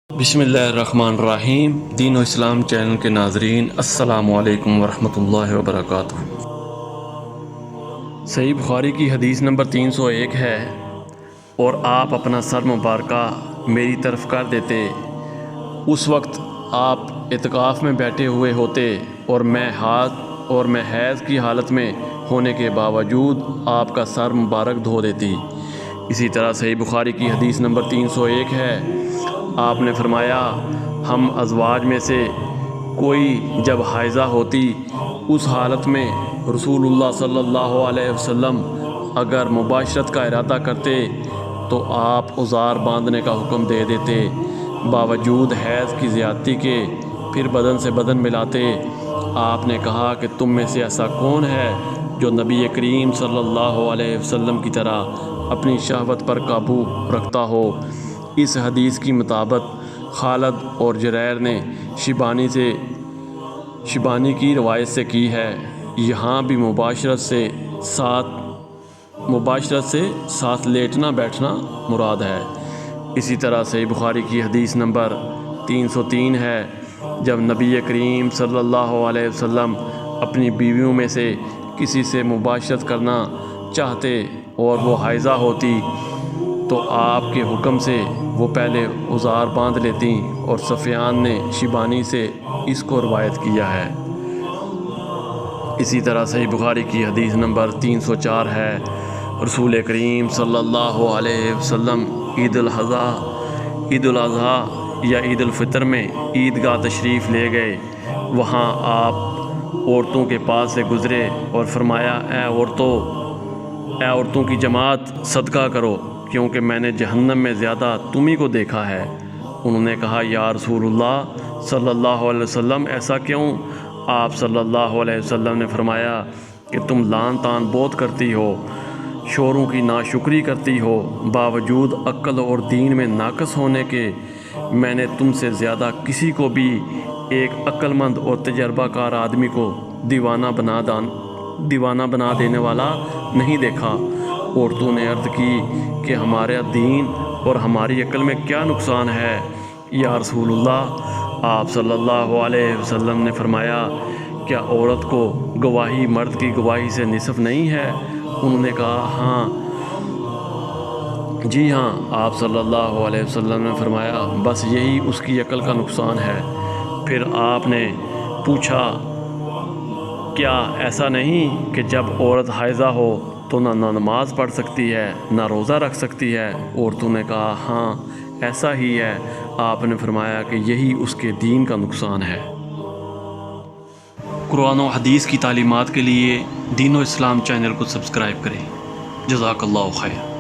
بسم اللہ الرحمن الرحیم۔ دین و اسلام چینل کے ناظرین، السلام علیکم ورحمۃ اللہ وبرکاتہ۔ صحیح بخاری کی حدیث نمبر 301 ہے، اور آپ اپنا سر مبارکہ میری طرف کر دیتے، اس وقت آپ اعتکاف میں بیٹھے ہوئے ہوتے اور میں حیض کی حالت میں ہونے کے باوجود آپ کا سر مبارک دھو دیتی۔ اسی طرح صحیح بخاری کی حدیث نمبر 301 ہے، آپ نے فرمایا، ہم ازواج میں سے کوئی جب حائضہ ہوتی اس حالت میں رسول اللہ صلی اللہ علیہ وسلم اگر مباشرت کا ارادہ کرتے تو آپ ازار باندھنے کا حکم دے دیتے، باوجود حیض کی زیادتی کے پھر بدن سے بدن ملاتے۔ آپ نے کہا کہ تم میں سے ایسا کون ہے جو نبی کریم صلی اللہ علیہ وسلم کی طرح اپنی شہوت پر قابو رکھتا ہو۔ اس حدیث کی مطابق خالد اور جریر نے شیبانی کی روایت سے کی ہے۔ یہاں بھی مباشرت سے ساتھ لیٹنا بیٹھنا مراد ہے۔ اسی طرح صحیح بخاری کی حدیث نمبر 303 ہے، جب نبی کریم صلی اللہ علیہ وسلم اپنی بیویوں میں سے کسی سے مباشرت کرنا چاہتے اور وہ حائضہ ہوتی تو آپ کے حکم سے وہ پہلے ازار باندھ لیتیں، اور سفیان نے شیبانی سے اس کو روایت کیا ہے۔ اسی طرح صحیح بخاری کی حدیث نمبر 304 ہے، رسول کریم صلی اللہ علیہ وسلم عید الاضحیٰ یا عید الفطر میں عیدگاہ تشریف لے گئے۔ وہاں آپ عورتوں کے پاس سے گزرے اور فرمایا، اے عورتوں کی جماعت، صدقہ کرو، کیونکہ میں نے جہنم میں زیادہ تمہیں کو دیکھا ہے۔ انہوں نے کہا، یا رسول اللہ صلی اللہ علیہ وسلم، ایسا کیوں؟ آپ صلی اللہ علیہ وسلم نے فرمایا کہ تم لعن طعن بہت کرتی ہو، شوروں کی ناشکری کرتی ہو، باوجود عقل اور دین میں ناقص ہونے کے میں نے تم سے زیادہ کسی کو بھی ایک عقل مند اور تجربہ کار آدمی کو دیوانہ بنا دینے والا نہیں دیکھا۔ عورتوں نے عرض کی کہ ہمارا دین اور ہماری عقل میں کیا نقصان ہے یا رسول اللہ؟ آپ صلی اللہ علیہ وسلم نے فرمایا، کیا عورت کو گواہی مرد کی گواہی سے نصف نہیں ہے؟ انہوں نے کہا، جی ہاں۔ آپ صلی اللہ علیہ وسلم نے فرمایا، بس یہی اس کی عقل کا نقصان ہے۔ پھر آپ نے پوچھا، کیا ایسا نہیں کہ جب عورت حائضہ ہو تو نہ نماز پڑھ سکتی ہے نہ روزہ رکھ سکتی ہے؟ عورتوں نے کہا، ہاں ایسا ہی ہے۔ آپ نے فرمایا کہ یہی اس کے دین کا نقصان ہے۔ قرآن و حدیث کی تعلیمات کے لیے دین و اسلام چینل کو سبسکرائب کریں۔ جزاک اللہ خیر۔